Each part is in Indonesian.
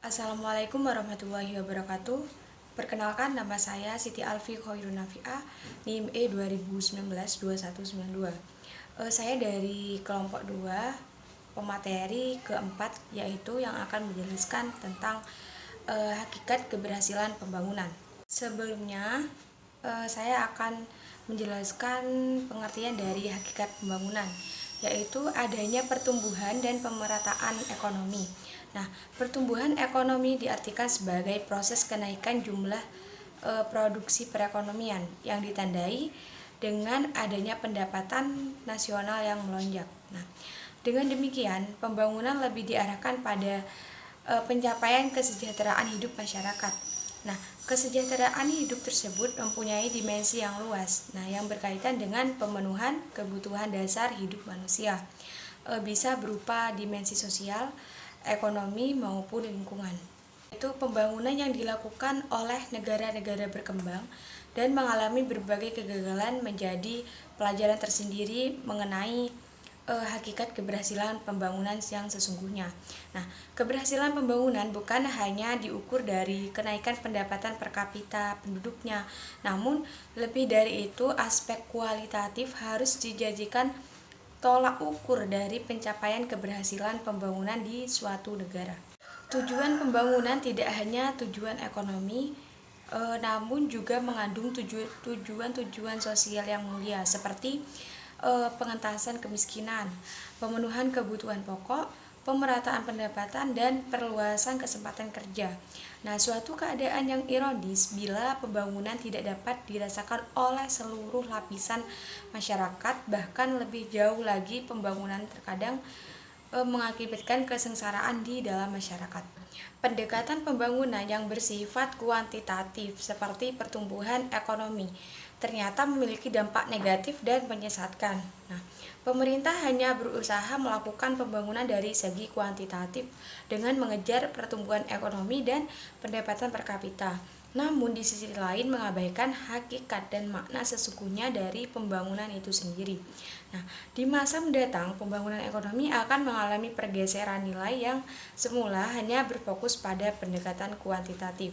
Assalamualaikum warahmatullahi wabarakatuh. Perkenalkan, nama saya Siti Alfi Khairun Nafi'ah, NIM E2019-2192. Saya dari kelompok 2, pemateri keempat, yaitu yang akan menjelaskan tentang hakikat keberhasilan pembangunan. Sebelumnya, saya akan menjelaskan pengertian dari hakikat pembangunan, yaitu adanya pertumbuhan dan pemerataan ekonomi. Nah, pertumbuhan ekonomi diartikan sebagai proses kenaikan jumlah produksi perekonomian yang ditandai dengan adanya pendapatan nasional yang melonjak. Nah, dengan demikian, pembangunan lebih diarahkan pada pencapaian kesejahteraan hidup masyarakat. Nah, kesejahteraan hidup tersebut mempunyai dimensi yang luas, yang berkaitan dengan pemenuhan kebutuhan dasar hidup manusia. Bisa berupa dimensi sosial, ekonomi, maupun lingkungan. Itu pembangunan yang dilakukan oleh negara-negara berkembang dan mengalami berbagai kegagalan menjadi pelajaran tersendiri mengenai hakikat keberhasilan pembangunan yang sesungguhnya. Nah, keberhasilan pembangunan bukan hanya diukur dari kenaikan pendapatan per kapita penduduknya, namun lebih dari itu aspek kualitatif harus dijadikan tolak ukur dari pencapaian keberhasilan pembangunan di suatu negara. Tujuan pembangunan tidak hanya tujuan ekonomi, namun juga mengandung tujuan-tujuan sosial yang mulia seperti pengentasan kemiskinan, pemenuhan kebutuhan pokok, pemerataan pendapatan, dan perluasan kesempatan kerja. Nah, suatu keadaan yang ironis bila pembangunan tidak dapat dirasakan oleh seluruh lapisan masyarakat, bahkan lebih jauh lagi pembangunan terkadang mengakibatkan kesengsaraan di dalam masyarakat. Pendekatan pembangunan yang bersifat kuantitatif seperti pertumbuhan ekonomi ternyata memiliki dampak negatif dan menyesatkan. Nah, pemerintah hanya berusaha melakukan pembangunan dari segi kuantitatif dengan mengejar pertumbuhan ekonomi dan pendapatan per kapita. Namun di sisi lain mengabaikan hakikat dan makna sesungguhnya dari pembangunan itu sendiri. Nah, di masa mendatang pembangunan ekonomi akan mengalami pergeseran nilai yang semula hanya berfokus pada pendekatan kuantitatif.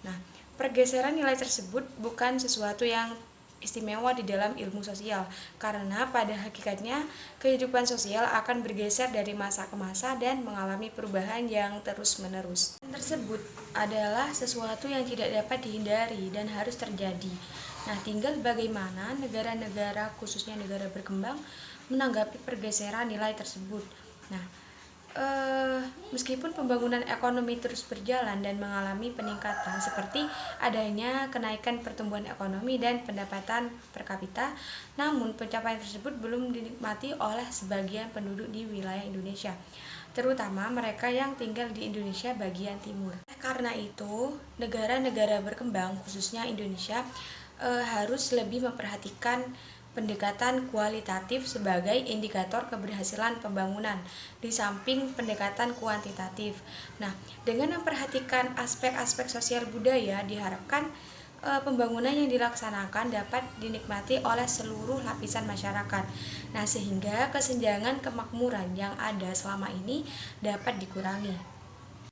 Nah, pergeseran nilai tersebut bukan sesuatu yang istimewa di dalam ilmu sosial, karena pada hakikatnya kehidupan sosial akan bergeser dari masa ke masa dan mengalami perubahan yang terus-menerus. Tersebut adalah sesuatu yang tidak dapat dihindari dan harus terjadi. Nah, tinggal bagaimana negara-negara, khususnya negara berkembang, menanggapi pergeseran nilai tersebut. Nah, meskipun pembangunan ekonomi terus berjalan dan mengalami peningkatan seperti adanya kenaikan pertumbuhan ekonomi dan pendapatan per kapita, namun pencapaian tersebut belum dinikmati oleh sebagian penduduk di wilayah Indonesia, terutama mereka yang tinggal di Indonesia bagian timur. Karena itu, negara-negara berkembang, khususnya Indonesia, harus lebih memperhatikan pendekatan kualitatif sebagai indikator keberhasilan pembangunan di samping pendekatan kuantitatif. Nah, dengan memperhatikan aspek-aspek sosial budaya diharapkan pembangunan yang dilaksanakan dapat dinikmati oleh seluruh lapisan masyarakat. Nah, sehingga kesenjangan kemakmuran yang ada selama ini dapat dikurangi.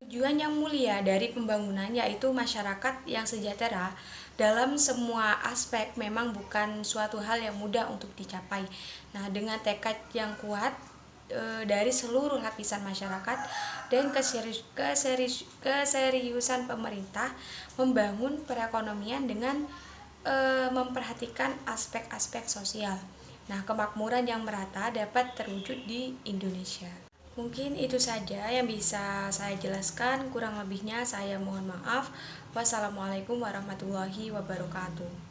Tujuan yang mulia dari pembangunan yaitu masyarakat yang sejahtera dalam semua aspek memang bukan suatu hal yang mudah untuk dicapai. Nah, dengan tekad yang kuat dari seluruh lapisan masyarakat dan keseriusan pemerintah membangun perekonomian dengan memperhatikan aspek-aspek sosial. Nah, kemakmuran yang merata dapat terwujud di Indonesia. Mungkin itu saja yang bisa saya jelaskan, kurang lebihnya saya mohon maaf. Wassalamualaikum warahmatullahi wabarakatuh.